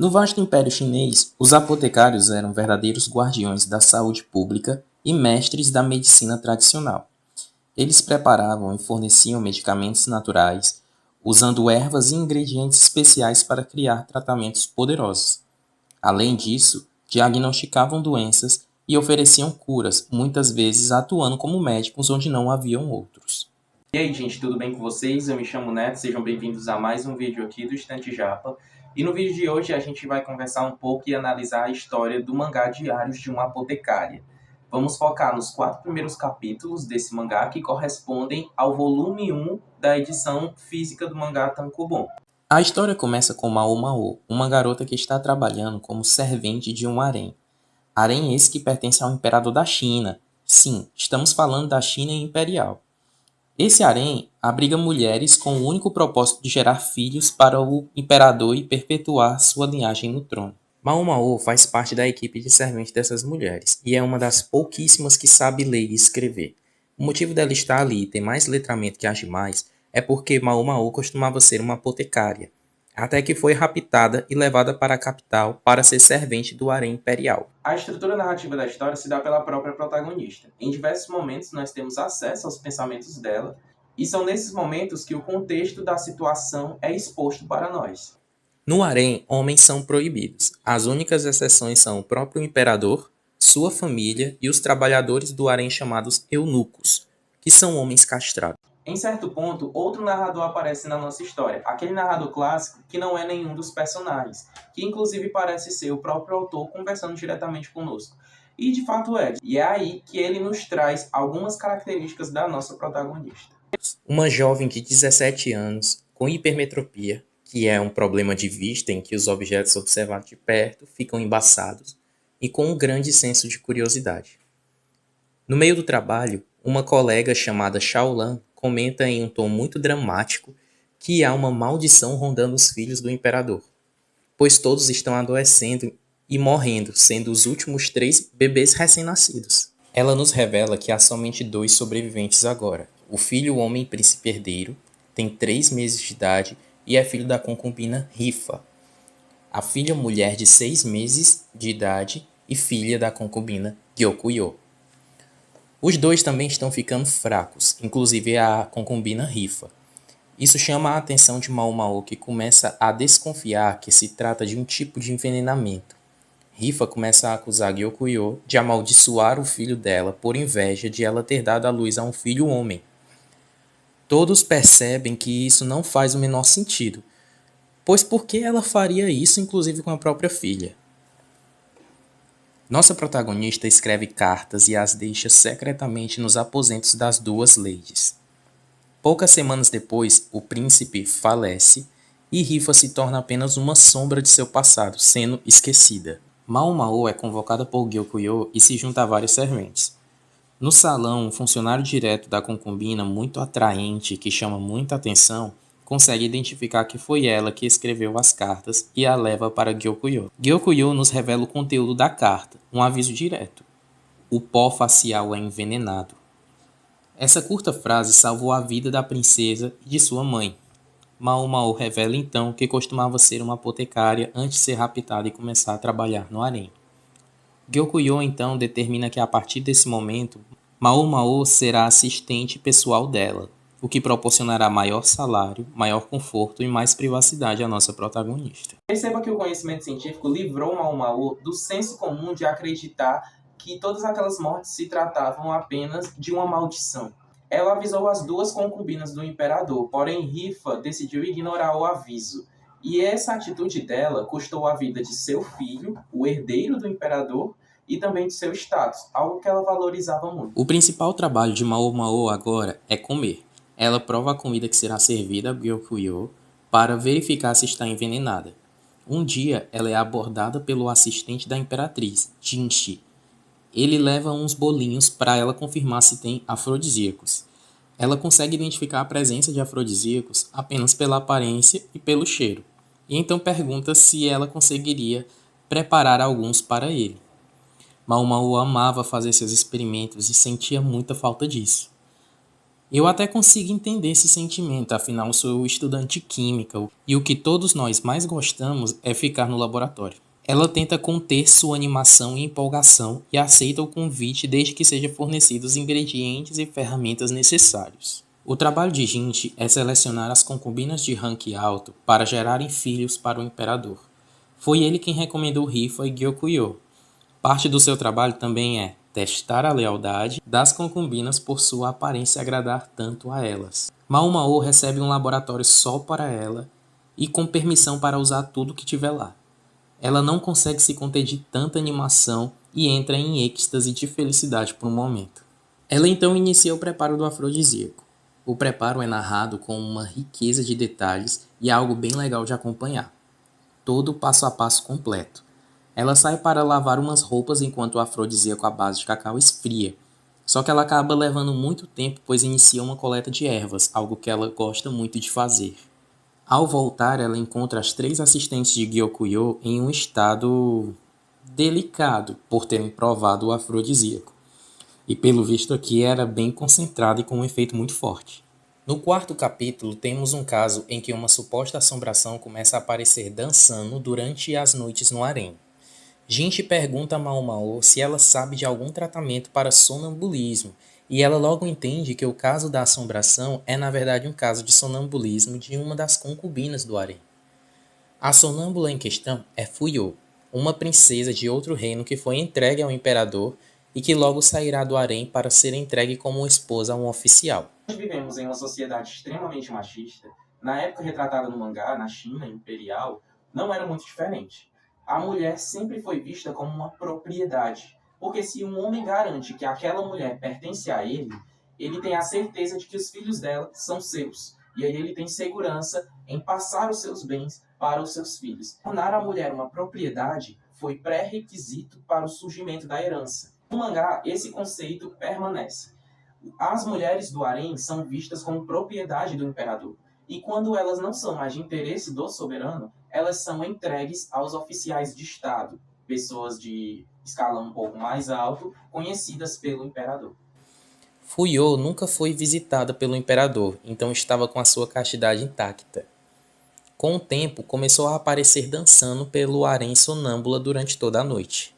No vasto Império Chinês, os apotecários eram verdadeiros guardiões da saúde pública e mestres da medicina tradicional. Eles preparavam e forneciam medicamentos naturais, usando ervas e ingredientes especiais para criar tratamentos poderosos. Além disso, diagnosticavam doenças e ofereciam curas, muitas vezes atuando como médicos onde não haviam outros. E aí, gente, tudo bem com vocês? Eu me chamo Neto, sejam bem-vindos a mais um vídeo aqui do Estante Japa. E no vídeo de hoje a gente vai conversar um pouco e analisar a história do mangá Diários de uma Apotecária. Vamos focar nos 4 primeiros capítulos desse mangá que correspondem ao volume 1 da edição física do mangá Tankobon. A história começa com Mao Mao, uma garota que está trabalhando como servente de um harém. Harém esse que pertence ao imperador da China. Sim, estamos falando da China imperial. Esse harém abriga mulheres com o único propósito de gerar filhos para o imperador e perpetuar sua linhagem no trono. Mao Mao faz parte da equipe de serventes dessas mulheres e é uma das pouquíssimas que sabe ler e escrever. O motivo dela estar ali e ter mais letramento que as demais é porque Mao Mao costumava ser uma apotecária, até que foi raptada e levada para a capital para ser servente do harém imperial. A estrutura narrativa da história se dá pela própria protagonista. Em diversos momentos nós temos acesso aos pensamentos dela, e são nesses momentos que o contexto da situação é exposto para nós. No harém, homens são proibidos. As únicas exceções são o próprio imperador, sua família e os trabalhadores do harém chamados eunucos, que são homens castrados. Em certo ponto, outro narrador aparece na nossa história, aquele narrador clássico que não é nenhum dos personagens, que inclusive parece ser o próprio autor conversando diretamente conosco. E de fato é, e é aí que ele nos traz algumas características da nossa protagonista. Uma jovem de 17 anos, com hipermetropia, que é um problema de vista em que os objetos observados de perto ficam embaçados, e com um grande senso de curiosidade. No meio do trabalho, uma colega chamada Shaolan comenta em um tom muito dramático que há uma maldição rondando os filhos do imperador, pois todos estão adoecendo e morrendo, sendo os últimos 3 bebês recém-nascidos. Ela nos revela que há somente 2 sobreviventes agora. O filho homem príncipe herdeiro tem 3 meses de idade e é filho da concubina Rifa. A filha mulher de 6 meses de idade e filha da concubina Gyokuyo. Os 2 também estão ficando fracos, inclusive a concubina Rifa. Isso chama a atenção de Mao Mao, que começa a desconfiar que se trata de um tipo de envenenamento. Rifa começa a acusar Gyokuyo de amaldiçoar o filho dela por inveja de ela ter dado à luz a um filho homem. Todos percebem que isso não faz o menor sentido, pois por que ela faria isso inclusive com a própria filha? Nossa protagonista escreve cartas e as deixa secretamente nos aposentos das 2 ladies. Poucas semanas depois, o príncipe falece e Rifa se torna apenas uma sombra de seu passado, sendo esquecida. Mao Mao é convocada por Gyokuyo e se junta a vários serventes. No salão, um funcionário direto da concubina, muito atraente, que chama muita atenção, consegue identificar que foi ela que escreveu as cartas e a leva para Gyokuyo. Gyokuyo nos revela o conteúdo da carta, um aviso direto. O pó facial é envenenado. Essa curta frase salvou a vida da princesa e de sua mãe. Mao Mao revela então que costumava ser uma apotecária antes de ser raptada e começar a trabalhar no harém. Gyokuyo então determina que a partir desse momento, Mao Mao será assistente pessoal dela, o que proporcionará maior salário, maior conforto e mais privacidade à nossa protagonista. Perceba que o conhecimento científico livrou Mao Mao do senso comum de acreditar que todas aquelas mortes se tratavam apenas de uma maldição. Ela avisou as 2 concubinas do imperador, porém Rifa decidiu ignorar o aviso. E essa atitude dela custou a vida de seu filho, o herdeiro do imperador, e também de seu status, algo que ela valorizava muito. O principal trabalho de Mao Mao agora é comer. Ela prova a comida que será servida a Gyokuyo para verificar se está envenenada. Um dia, ela é abordada pelo assistente da imperatriz, Jinshi. Ele leva uns bolinhos para ela confirmar se tem afrodisíacos. Ela consegue identificar a presença de afrodisíacos apenas pela aparência e pelo cheiro, e então pergunta se ela conseguiria preparar alguns para ele. Mao Mao amava fazer seus experimentos e sentia muita falta disso. Eu até consigo entender esse sentimento, afinal sou estudante de química e o que todos nós mais gostamos é ficar no laboratório. Ela tenta conter sua animação e empolgação e aceita o convite desde que sejam fornecidos os ingredientes e ferramentas necessários. O trabalho de Ginchi é selecionar as concubinas de ranking alto para gerarem filhos para o imperador. Foi ele quem recomendou Rifa e Gyokuyo. Parte do seu trabalho também é testar a lealdade das concubinas por sua aparência agradar tanto a elas. Mao Mao recebe um laboratório só para ela e com permissão para usar tudo que tiver lá. Ela não consegue se conter de tanta animação e entra em êxtase de felicidade por um momento. Ela então inicia o preparo do afrodisíaco. O preparo é narrado com uma riqueza de detalhes e é algo bem legal de acompanhar. Todo o passo a passo completo. Ela sai para lavar umas roupas enquanto o afrodisíaco à base de cacau esfria. Só que ela acaba levando muito tempo, pois inicia uma coleta de ervas, algo que ela gosta muito de fazer. Ao voltar, ela encontra as 3 assistentes de Gyokuyo em um estado delicado por terem provado o afrodisíaco. E pelo visto aqui era bem concentrado e com um efeito muito forte. No quarto capítulo, temos um caso em que uma suposta assombração começa a aparecer dançando durante as noites no harém. Gente pergunta a Mao Mao se ela sabe de algum tratamento para sonambulismo, e ela logo entende que o caso da assombração é na verdade um caso de sonambulismo de uma das concubinas do harém. A sonâmbula em questão é Fuyo, uma princesa de outro reino que foi entregue ao imperador e que logo sairá do harém para ser entregue como esposa a um oficial. Nós vivemos em uma sociedade extremamente machista. Na época retratada no mangá, na China imperial, não era muito diferente. A mulher sempre foi vista como uma propriedade, porque se um homem garante que aquela mulher pertence a ele, ele tem a certeza de que os filhos dela são seus. E aí ele tem segurança em passar os seus bens para os seus filhos. Tornar a mulher uma propriedade foi pré-requisito para o surgimento da herança. No mangá, esse conceito permanece. As mulheres do harém são vistas como propriedade do imperador. E quando elas não são mais de interesse do soberano, elas são entregues aos oficiais de Estado, pessoas de escalão um pouco mais alto, conhecidas pelo imperador. Fuyo nunca foi visitada pelo imperador, então estava com a sua castidade intacta. Com o tempo, começou a aparecer dançando pelo harém sonâmbula durante toda a noite.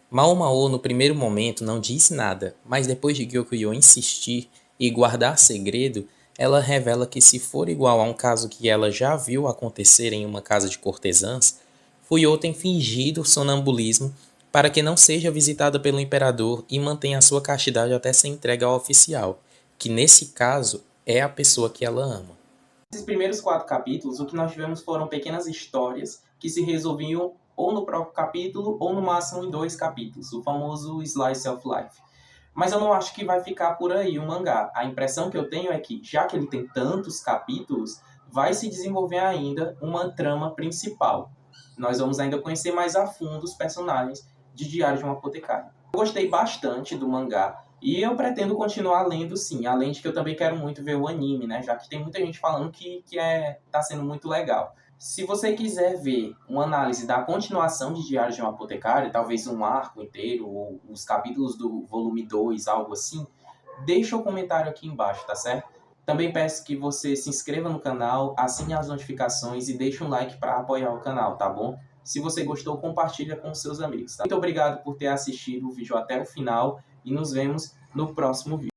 Mao Mao no primeiro momento não disse nada, mas depois de Gyokuyo insistir e guardar segredo, ela revela que se for igual a um caso que ela já viu acontecer em uma casa de cortesãs, Fuyo tem fingido sonambulismo para que não seja visitada pelo imperador e mantenha a sua castidade até ser entregue ao oficial, que nesse caso é a pessoa que ela ama. Nesses primeiros 4 capítulos, o que nós tivemos foram pequenas histórias que se resolviam ou no próprio capítulo ou no máximo em 2 capítulos, o famoso Slice of Life. Mas eu não acho que vai ficar por aí o mangá. A impressão que eu tenho é que, já que ele tem tantos capítulos, vai se desenvolver ainda uma trama principal. Nós vamos ainda conhecer mais a fundo os personagens de Diário de um Apotecário. Eu gostei bastante do mangá e eu pretendo continuar lendo sim, além de que eu também quero muito ver o anime, né? Já que tem muita gente falando que tá sendo muito legal. Se você quiser ver uma análise da continuação de Diário de um Apotecário, talvez um arco inteiro, ou os capítulos do volume 2, algo assim, deixa o comentário aqui embaixo, tá certo? Também peço que você se inscreva no canal, assine as notificações e deixe um like para apoiar o canal, tá bom? Se você gostou, compartilha com seus amigos, tá? Muito obrigado por ter assistido o vídeo até o final e nos vemos no próximo vídeo.